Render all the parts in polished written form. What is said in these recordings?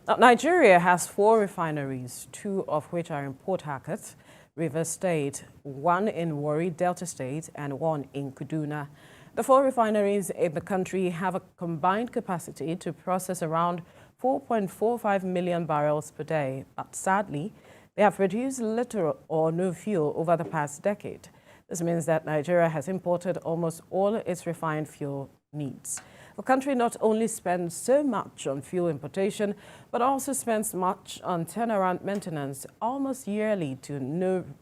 Now, Nigeria has 4 refineries, 2 of which are in Port Harcourt, Rivers State, 1 in Warri, Delta State, and 1 in Kaduna. The 4 refineries in the country have a combined capacity to process around 4.45 million barrels per day, but sadly, they have produced little or no fuel over the past decade. This means that Nigeria has imported almost all its refined fuel needs. The country not only spends so much on fuel importation, but also spends much on turnaround maintenance almost yearly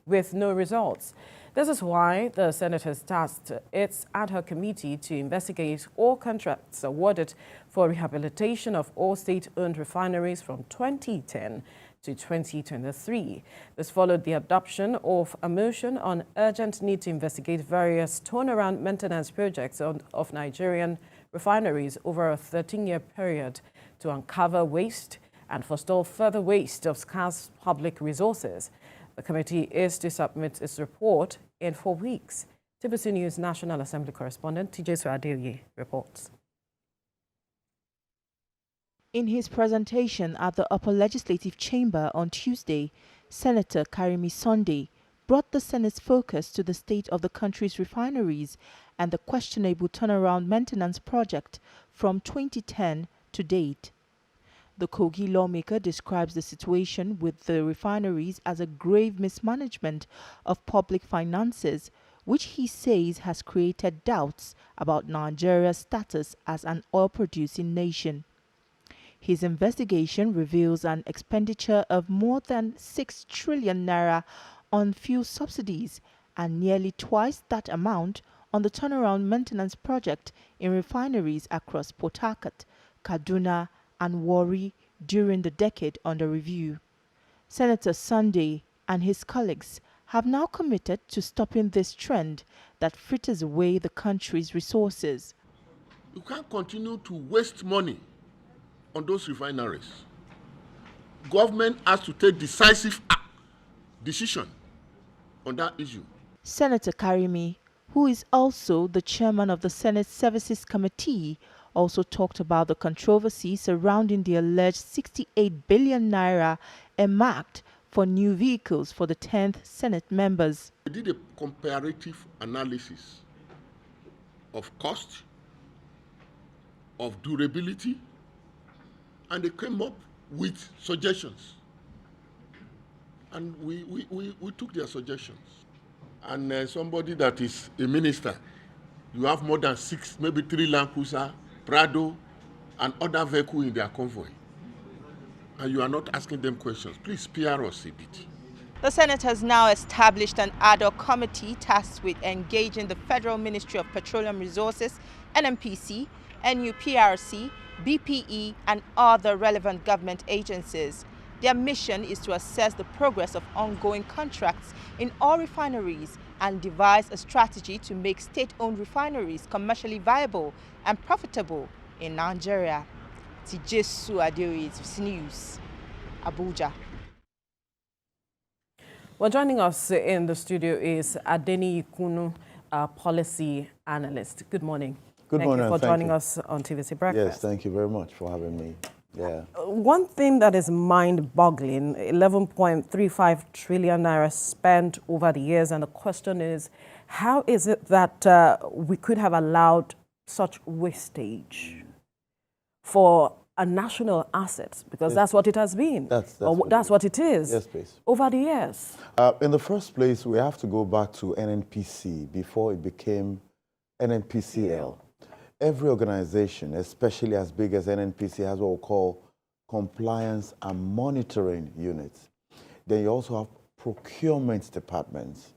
with no results. This is why the Senate has tasked its ad hoc committee to investigate all contracts awarded for rehabilitation of all state-owned refineries from 2010 to 2023. This followed the adoption of a motion on urgent need to investigate various turnaround maintenance projects of Nigerian refineries over a 13-year period to uncover waste and forestall further waste of scarce public resources. The committee is to submit its report in 4 weeks. TVC News National Assembly correspondent Tejesu Adeoye reports. In his presentation at the Upper Legislative Chamber on Tuesday, Senator Karimi Sunday brought the Senate's focus to the state of the country's refineries and the questionable turnaround maintenance project from 2010 to date. The Kogi lawmaker describes the situation with the refineries as a grave mismanagement of public finances, which he says has created doubts about Nigeria's status as an oil-producing nation. His investigation reveals an expenditure of more than 6 trillion naira on fuel subsidies and nearly twice that amount on the turnaround maintenance project in refineries across Port Harcourt, Kaduna, and Warri during the decade under review. Senator Sunday and his colleagues have now committed to stopping this trend that fritters away the country's resources. You can't continue to waste money on those refineries. Government has to take decisive decision on that issue. Senator Karimi, who is also the chairman of the Senate Services Committee, also talked about the controversy surrounding the alleged 68 billion naira earmarked for new vehicles for the 10th Senate members. We did a comparative analysis of cost, of durability, and they came up with suggestions. And we took their suggestions. And somebody that is a minister, you have more than 6, maybe 3 Land Cruiser, Prado, and other vehicles in their convoy. And you are not asking them questions. Please spare us a bit. The Senate has now established an ad hoc committee tasked with engaging the Federal Ministry of Petroleum Resources, NNPC, NUPRC, BPE, and other relevant government agencies. Their mission is to assess the progress of ongoing contracts in all refineries and devise a strategy to make state-owned refineries commercially viable and profitable in Nigeria. Tejesu Adeoye, TVC News, Abuja. Well, joining us in the studio is Adeni Ikunu, policy analyst. Good morning. Good morning. Thank you for joining us on TVC Breakfast. Yes, thank you very much for having me. Yeah. One thing that is mind-boggling, 11.35 trillion naira spent over the years, and the question is, how is it that we could have allowed such wastage for a national asset? Because yes. That's what it has been. That's what it is. Yes, please. Over the years. In the first place, we have to go back to NNPC before it became NNPCL. Every organization, especially as big as NNPC, has what we call compliance and monitoring units. Then you also have procurement departments.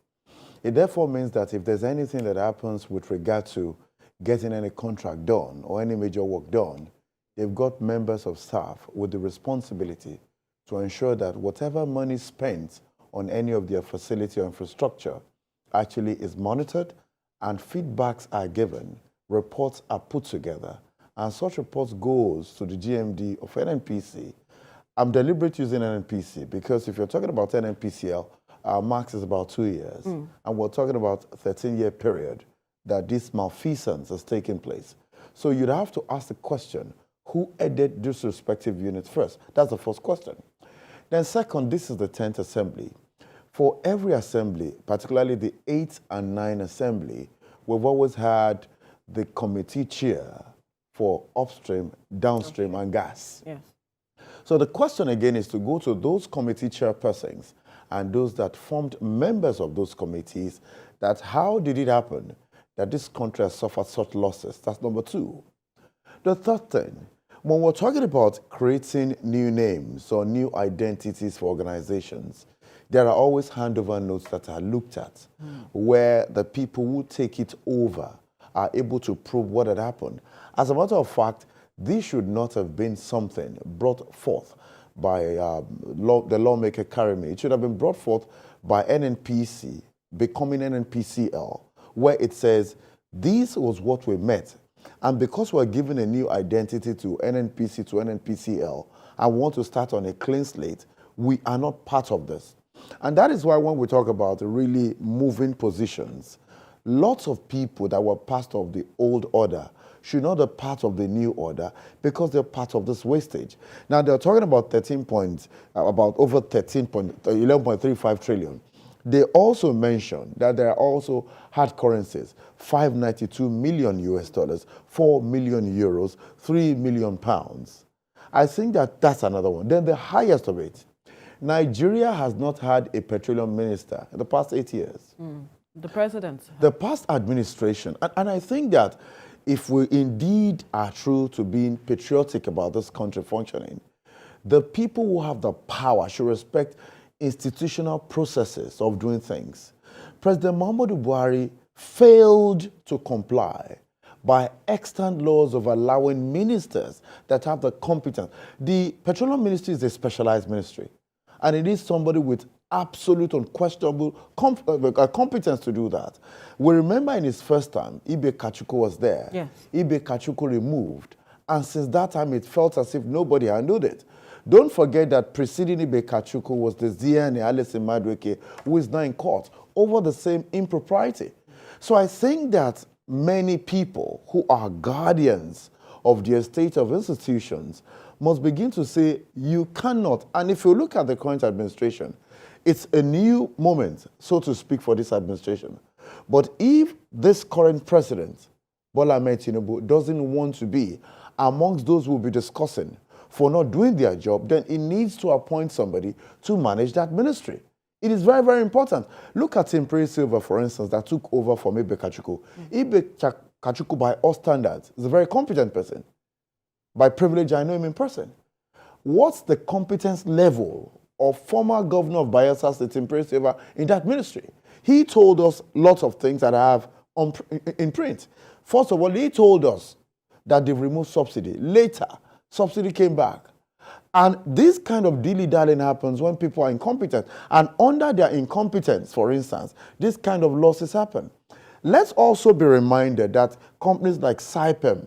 It therefore means that if there's anything that happens with regard to getting any contract done or any major work done, they've got members of staff with the responsibility to ensure that whatever money spent on any of their facility or infrastructure actually is monitored and feedbacks are given. Reports are put together, and such reports goes to the GMD of NNPC. I'm deliberate using NNPC because if you're talking about NNPCL, our max is about 2 years, and we're talking about a 13-year period that this malfeasance has taken place. So you'd have to ask the question, who headed these respective units first? That's the first question. Then second, this is the 10th assembly. For every assembly, particularly the 8th and 9th assembly, we've always had the committee chair for upstream, downstream, and gas. Yes. So the question again is to go to those committee chairpersons and those that formed members of those committees, that how did it happen that this country has suffered such losses? That's number two. The third thing, when we're talking about creating new names or new identities for organizations, there are always handover notes that are looked at where the people who take it over are able to prove what had happened. As a matter of fact, this should not have been something brought forth by the lawmaker Karimi. It should have been brought forth by NNPC, becoming NNPCL, where it says, this was what we met. And because we're giving a new identity to NNPC, to NNPCL, and want to start on a clean slate, we are not part of this. And that is why when we talk about really moving positions, lots of people that were part of the old order should not be part of the new order because they're part of this wastage. Now they're talking about over 11.35 trillion. They also mentioned that there are also hard currencies, 592 million US dollars, 4 million euros, 3 million pounds. I think that that's another one. Then the highest of it, Nigeria has not had a petroleum minister in the past 8 years. The president. The past administration, and I think that if we indeed are true to being patriotic about this country functioning, the people who have the power should respect institutional processes of doing things. President Muhammadu Buhari failed to comply by extant laws of allowing ministers that have the competence. The Petroleum Ministry is a specialized ministry, and it is somebody with absolute unquestionable competence to do that. We remember in his first time, Ibe Kachuku was there. Yes. Ibe Kachuku removed, and since that time it felt as if nobody handled it. Don't forget that preceding Ibe Kachuku was the Ziani Alison Madweke, who is now in court over the same impropriety. So I think that many people who are guardians of the estate of institutions must begin to say, you cannot. And if you look at the current administration, it's a new moment, so to speak, for this administration. But if this current president, Bola Ahmed Tinubu, doesn't want to be amongst those who will be discussing for not doing their job, then he needs to appoint somebody to manage that ministry. It is very, very important. Look at Simpre Silva, for instance, that took over from Ibe Kachuku. Ibe Kachuku, by all standards, is a very competent person. By privilege, I know him in person. What's the competence level of former governor of Bayelsa State, Simpre Silva, in that ministry? He told us lots of things that I have in print. First of all, he told us that they've removed subsidy. Later, subsidy came back. And this kind of dilly-dallying happens when people are incompetent. And under their incompetence, for instance, this kind of losses happen. Let's also be reminded that companies like Saipem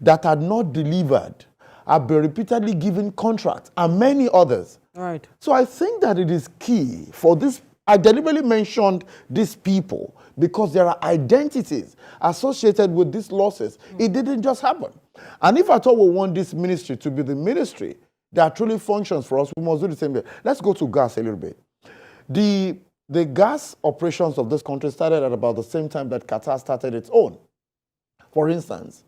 that had not delivered have been repeatedly given contracts, and many others. Right. So I think that it is key for this. I deliberately mentioned these people because there are identities associated with these losses. It didn't just happen. And if at all we want this ministry to be the ministry that truly functions for us, we must do the same way. Let's go to gas a little bit. The gas operations of this country started at about the same time that Qatar started its own. For instance,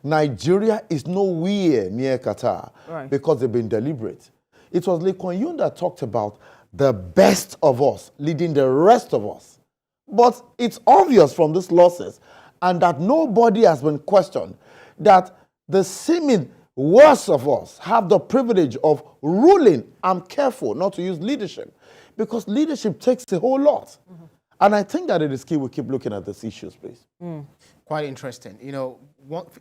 Nigeria is nowhere near Qatar because they've been deliberate. It was Lee Kuan Yew that talked about the best of us leading the rest of us. But it's obvious from these losses, and that nobody has been questioned, that the seeming worst of us have the privilege of ruling. I'm careful not to use leadership, because leadership takes a whole lot. And I think that it is key we keep looking at these issues, please. Quite interesting. You know,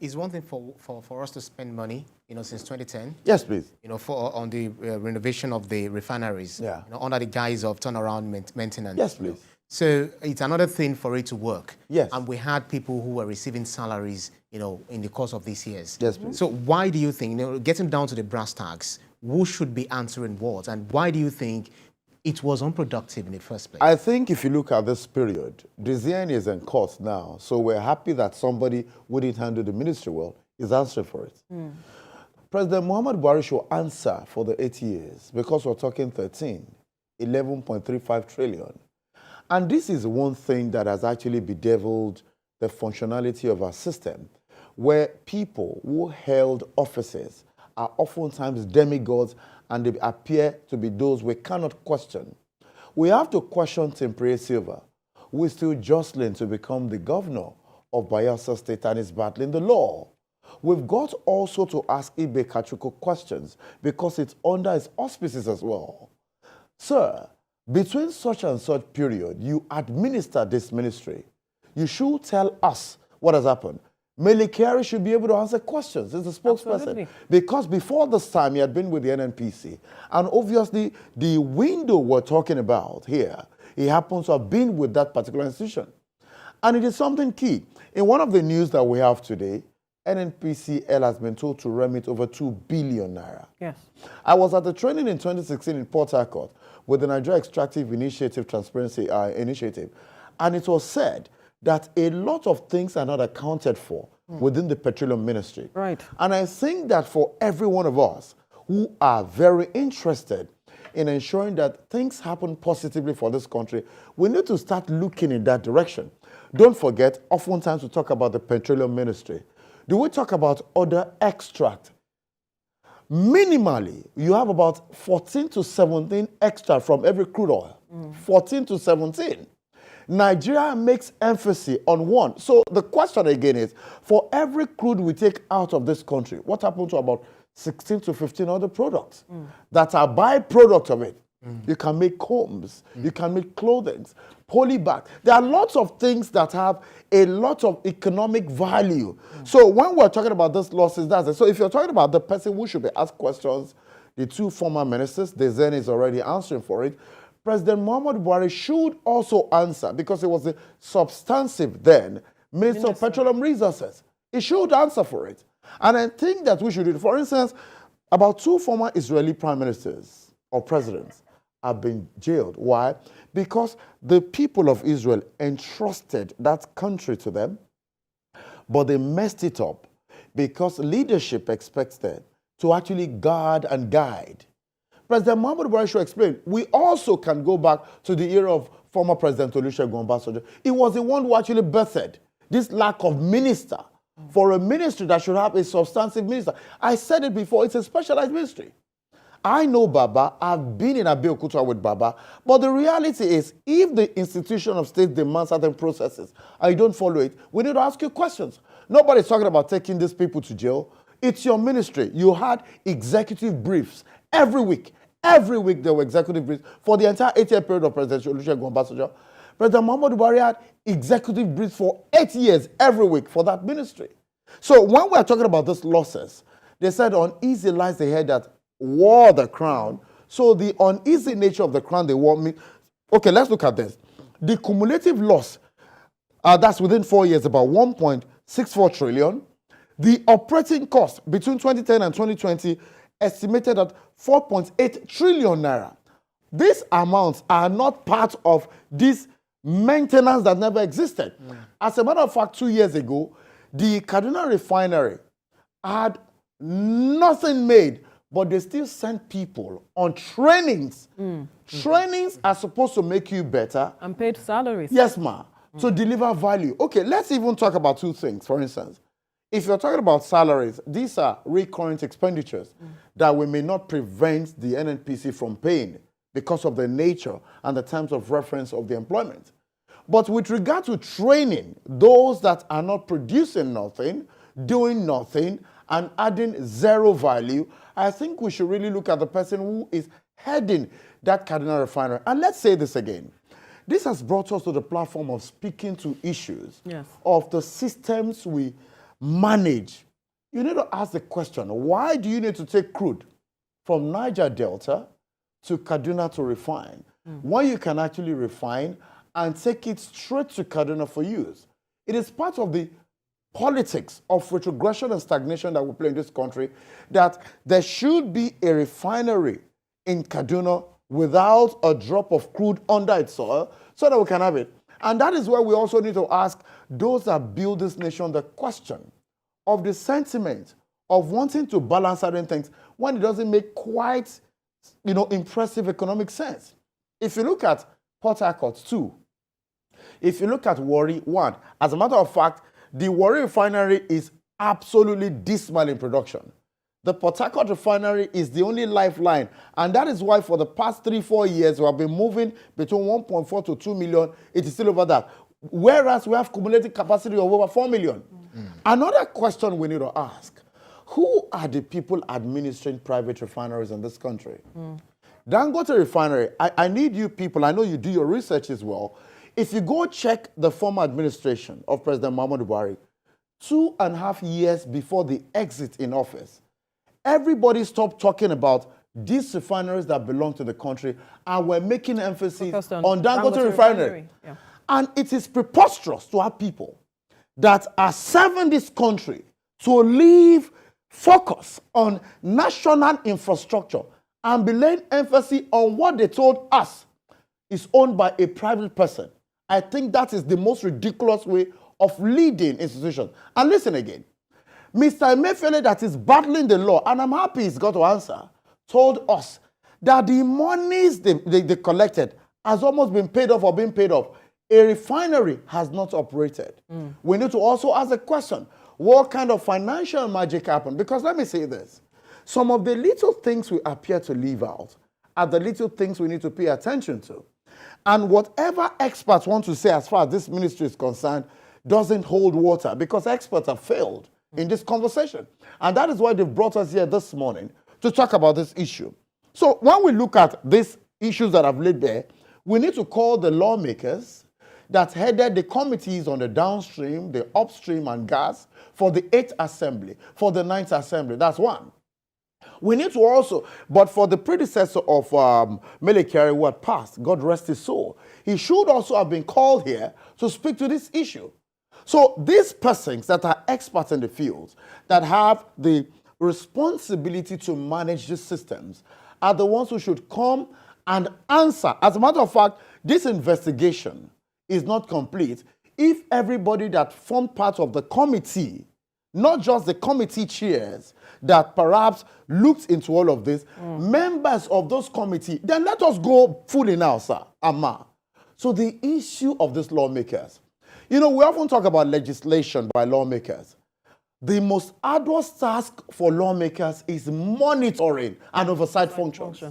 it's one thing for us to spend money, you know, since 2010. Yes, please. You know, on the renovation of the refineries. Yeah. You know, under the guise of turnaround maintenance. Yes, please. So it's another thing for it to work. Yes. And we had people who were receiving salaries, you know, in the course of these years. Yes, please. So why do you think, you know, getting down to the brass tacks, who should be answering what, and why do you think it was unproductive in the first place? I think if you look at this period, Diziani is in court now, so we're happy that somebody who didn't handle the ministry well is answering for it. President Muhammad Buhari should answer for the 8 years because we're talking 11.35 trillion. And this is one thing that has actually bedeviled the functionality of our system, where people who held offices are oftentimes demigods and they appear to be those we cannot question. We have to question Temple Silva, who is still jostling to become the governor of Bayelsa State and is battling the law. We've got also to ask Ibe Kachuko questions because it's under his auspices as well. Sir, between such and such period, you administer this ministry. You should tell us what has happened. Mele Kyari should be able to answer questions as a spokesperson. Absolutely. Because before this time, he had been with the NNPC. And obviously, the window we're talking about here, he happens to have been with that particular institution. And it is something key. In one of the news that we have today, NNPCL has been told to remit over 2 billion naira. Yes. I was at the training in 2016 in Port Harcourt with the Nigeria Extractive Initiative Transparency Initiative. And it was said that a lot of things are not accounted for within the petroleum ministry. Right. And I think that for every one of us who are very interested in ensuring that things happen positively for this country, we need to start looking in that direction. Don't forget, oftentimes we talk about the petroleum ministry. Do we talk about other extract? Minimally, you have about 14 to 17 extra from every crude oil. 14 to 17. Nigeria makes emphasis on one. So the question again is, for every crude we take out of this country, what happened to about 16 to 15 other products that are byproduct of it? You can make combs, you can make clothing, polybag. There are lots of things that have a lot of economic value. So when we're talking about this losses, that's it. So if you're talking about the person who should be asked questions, the two former ministers, the Zen is already answering for it. President Muhammad Buhari should also answer because it was a substantive then Minister of Petroleum Resources. He should answer for it. And I think that we should do it. For instance, about 2 former Israeli prime ministers or presidents have been jailed. Why? Because the people of Israel entrusted that country to them, but they messed it up because leadership expects them to actually guard and guide. President Muhammad Buhari should explain. We also can go back to the era of former President Olusegun Obasanjo. He was the one who actually birthed this lack of minister for a ministry that should have a substantive minister. I said it before, it's a specialized ministry. I know Baba, I've been in Abeokuta with Baba, but the reality is if the institution of state demands certain processes and you don't follow it, we need to ask you questions. Nobody's talking about taking these people to jail. It's your ministry. You had executive briefs every week. Every week there were executive briefs for the entire 8-year period of President Olusegun Obasanjo. President Muhammadu Buhari had executive briefs for 8 years every week for that ministry. So when we're talking about these losses, they said uneasy lies the head that wore the crown. So the uneasy nature of the crown they wore me. Okay, let's look at this. The cumulative loss, that's within 4 years, about 1.64 trillion. The operating cost between 2010 and 2020 estimated at 4.8 trillion naira. These amounts are not part of this maintenance that never existed. As a matter of fact, 2 years ago, the Kaduna Refinery had nothing made, but they still sent people on trainings. Trainings are supposed to make you better. And paid salaries. Yes, ma. To deliver value. Okay, let's even talk about 2 things, for instance. If you're talking about salaries, these are recurrent expenditures that we may not prevent the NNPC from paying because of the nature and the terms of reference of the employment. But with regard to training, those that are not producing nothing, doing nothing, and adding zero value, I think we should really look at the person who is heading that Kaduna Refinery. And let's say this again. This has brought us to the platform of speaking to issues of the systems we manage. You need to ask the question, why do you need to take crude from Niger Delta to Kaduna to refine when you can actually refine and take it straight to Kaduna for use? It is part of the politics of retrogression and stagnation that we play in this country, that there should be a refinery in Kaduna without a drop of crude under its soil so that we can have it. And that is where we also need to ask those that build this nation the question of the sentiment of wanting to balance certain things when it doesn't make quite, impressive economic sense. If you look at Port Harcourt 2, if you look at Warri 1, as a matter of fact, the Warri refinery is absolutely dismal in production. The Port Harcourt refinery is the only lifeline, and that is why for the past 3-4 years we have been moving between 1.4 to 2 million. It is still over that. Whereas we have cumulative capacity of over 4 million. Another question we need to ask, who are the people administering private refineries in this country? Dangote Refinery, I need you people, I know you do your research as well. If you go check the former administration of President Muhammadu Buhari, 2.5 years before the exit in office, everybody stopped talking about these refineries that belong to the country, and we're making emphasis on Dangote Refinery. Yeah. And it is preposterous to have people that are serving this country to leave focus on national infrastructure and be laying emphasis on what they told us is owned by a private person. I think that is the most ridiculous way of leading institutions. And listen again, Mr. Emefiele, that is battling the law, and I'm happy he's got to answer, told us that the monies they collected has almost been paid off or been paid off. A refinery has not operated. We need to also ask a question, what kind of financial magic happened? Because let me say this, some of the little things we appear to leave out are the little things we need to pay attention to. And whatever experts want to say as far as this ministry is concerned doesn't hold water, because experts have failed in this conversation. And that is why they've brought us here this morning to talk about this issue. So when we look at these issues that I've laid there, we need to call the lawmakers that headed the committees on the downstream, the upstream and gas for the 8th Assembly, for the 9th Assembly. That's one. We need to also, but for the predecessor of Mele Kyari who had passed, God rest his soul, he should also have been called here to speak to this issue. So these persons that are experts in the field, that have the responsibility to manage these systems, are the ones who should come and answer. As a matter of fact, this investigation is not complete if everybody that formed part of the committee, not just the committee chairs that perhaps looked into all of this, members of those committees, then let us go fully now, sir, Amma. So the issue of these lawmakers, we often talk about legislation by lawmakers. The most arduous task for lawmakers is monitoring and oversight functions.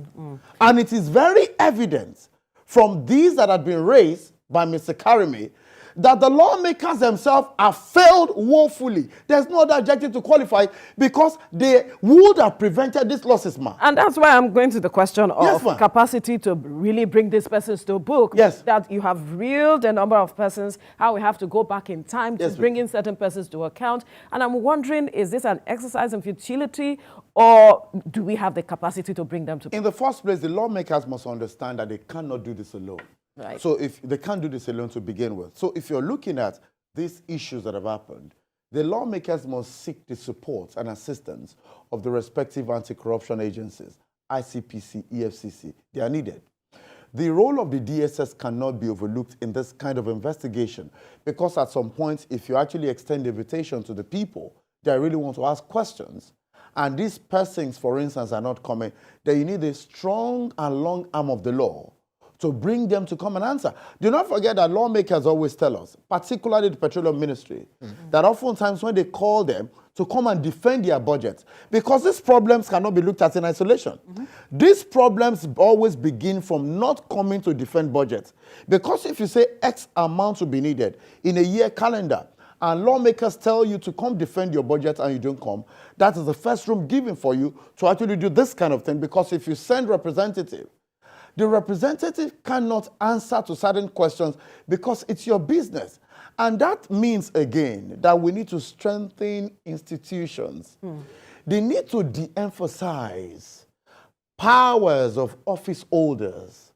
And it is very evident from these that had been raised by Mr. Karimi that the lawmakers themselves have failed woefully. There's no other adjective to qualify, because they would have prevented these losses, ma. And that's why I'm going to the question of capacity to really bring these persons to book. Yes. That you have reeled a number of persons, how we have to go back in time to bring in certain persons to account. And I'm wondering, is this an exercise in futility, or do we have the capacity to bring them to book? In the first place, the lawmakers must understand that they cannot do this alone. Right. So if they can't do this alone to begin with. So if you're looking at these issues that have happened, the lawmakers must seek the support and assistance of the respective anti-corruption agencies, ICPC, EFCC. They are needed. The role of the DSS cannot be overlooked in this kind of investigation, because at some point, if you actually extend the invitation to the people that really want to ask questions, and these persons, for instance, are not coming, then you need a strong and long arm of the law to bring them to come and answer. Do not forget that lawmakers always tell us, particularly the Petroleum Ministry, that oftentimes when they call them to come and defend their budget, because these problems cannot be looked at in isolation. These problems always begin from not coming to defend budgets. Because if you say X amount will be needed in a year calendar, and lawmakers tell you to come defend your budget and you don't come, that is the first room given for you to actually do this kind of thing. Because if you send representative, the representative cannot answer to certain questions because it's your business. And that means, again, that we need to strengthen institutions. They need to de-emphasize powers of office holders.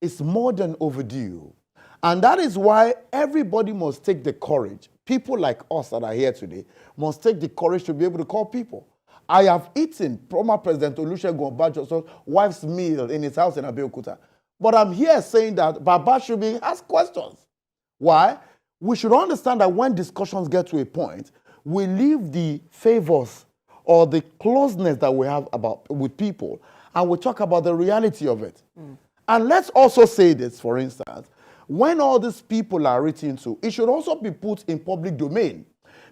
It's more than overdue. And that is why everybody must take the courage. People like us that are here today must take the courage to be able to call people. I have eaten former President Olusegun Obasanjo's wife's meal in his house in Abeokuta. But I'm here saying that Baba should be asked questions. Why? We should understand that when discussions get to a point, we leave the favors or the closeness that we have with people, and we talk about the reality of it. And let's also say this, for instance, when all these people are written to, it should also be put in public domain,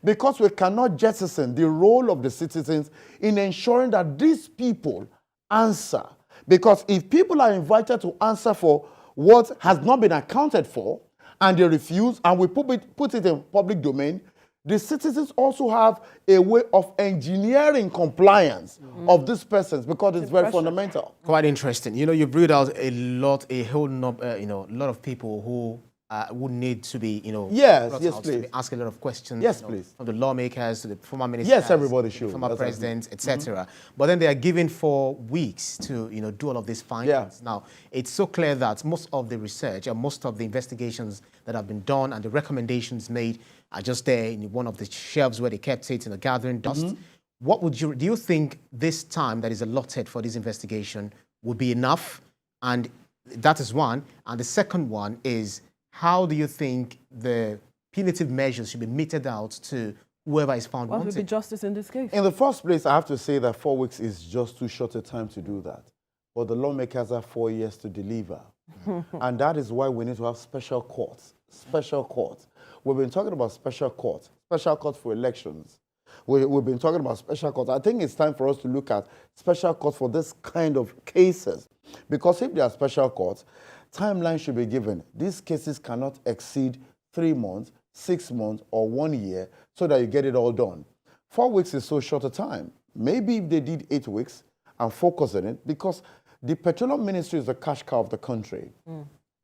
because we cannot jettison the role of the citizens in ensuring that these people answer. Because if people are invited to answer for what has not been accounted for, and they refuse, and we put it in public domain, the citizens also have a way of engineering compliance of these persons, because it's very fundamental. Quite interesting. You know, you've brought out a whole lot of people who would need to be, yes, please. To be asking a lot of questions. Yes, please. From the lawmakers to the former ministers. Yes, everybody should. The former presidents, etc. But then they are given 4 weeks to, do all of these findings. Yeah. Now, it's so clear that most of the research and most of the investigations that have been done and the recommendations made are just there in one of the shelves where they kept it in a gathering dust. What do you think this time that is allotted for this investigation would be enough? And that is one. And the second one is, how do you think the punitive measures should be meted out to whoever is found wanted? What would be justice in this case? In the first place, I have to say that 4 weeks is just too short a time to do that. But the lawmakers have 4 years to deliver. And that is why we need to have special courts. Special courts. We've been talking about special courts for elections. We've been talking about special courts. I think it's time for us to look at special courts for this kind of cases. Because if there are special courts, timeline should be given. These cases cannot exceed 3 months, 6 months, or 1 year, so that you get it all done. 4 weeks is so short a time. Maybe if they did 8 weeks and focus on it, because the petroleum ministry is the cash cow of the country.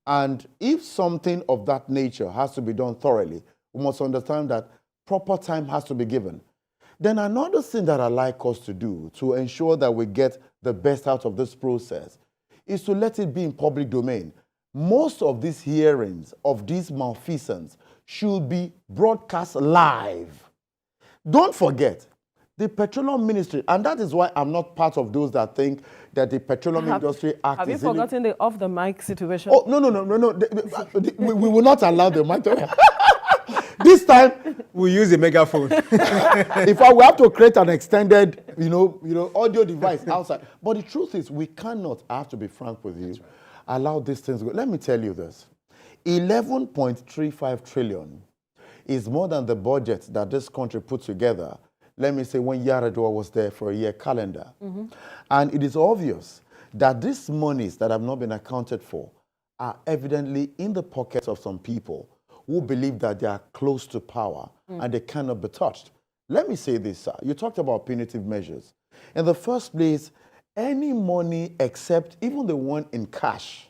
And if something of that nature has to be done thoroughly, we must understand that proper time has to be given. Then another thing that I like us to do to ensure that we get the best out of this process is to let it be in public domain. Most of these hearings of these malfeasance should be broadcast live. Don't forget, the petroleum ministry, and that is why I'm not part of those that think that the petroleum industry act Have you is forgotten the off-the-mic situation? Oh, no. We will not allow the mic to... This time, we use a megaphone. in fact, we have to create an extended, audio device outside. But the truth is, we cannot, I have to be frank with you, allow these things to go. Let me tell you this. 11.35 trillion is more than the budget that this country put together. Let me say when Yaradua was there for a year calendar. And it is obvious that these monies that have not been accounted for are evidently in the pockets of some people who believe that they are close to power and they cannot be touched. Let me say this, sir. You talked about punitive measures. In the first place, any money except even the one in cash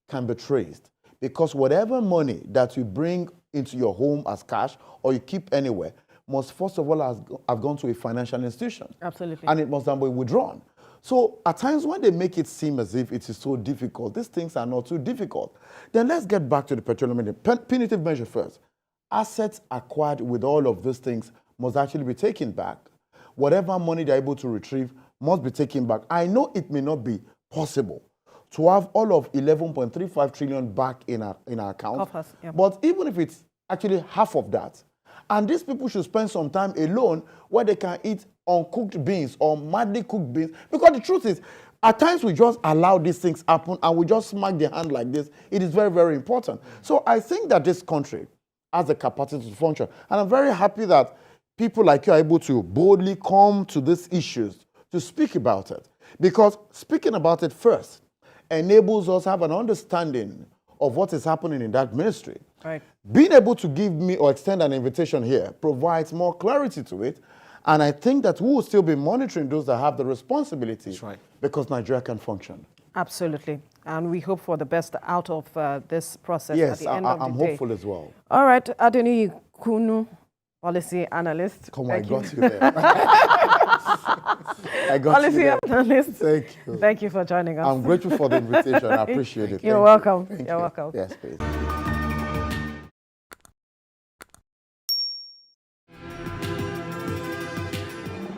can be traced, because whatever money that you bring into your home as cash or you keep anywhere must first of all have gone to a financial institution. Absolutely. And it must then be withdrawn. So at times when they make it seem as if it is so difficult, these things are not too difficult. Then let's get back to the petroleum punitive measure first. Assets acquired with all of these things must actually be taken back. Whatever money they're able to retrieve must be taken back. I know it may not be possible to have all of 11.35 trillion back in our account, but even if it's actually half of that, and these people should spend some time alone where they can eat uncooked beans or madly cooked beans. Because the truth is, at times we just allow these things happen and we just smack their hand like this. It is very, very important. So I think that this country has the capacity to function. And I'm very happy that people like you are able to boldly come to these issues to speak about it. Because speaking about it first enables us to have an understanding of what is happening in that ministry. Right. Being able to give me or extend an invitation here provides more clarity to it. And I think that we will still be monitoring those that have the responsibility. That's right. Because Nigeria can function. Absolutely. And we hope for the best out of this process yes, at the end of the day. I'm hopeful as well. All right, Adeni Kunu, policy analyst. Come on, I got you there. I got policy you there. analyst. Thank you. Thank you for joining us. I'm grateful for the invitation. I appreciate it. You're welcome. You're welcome. Yes, please.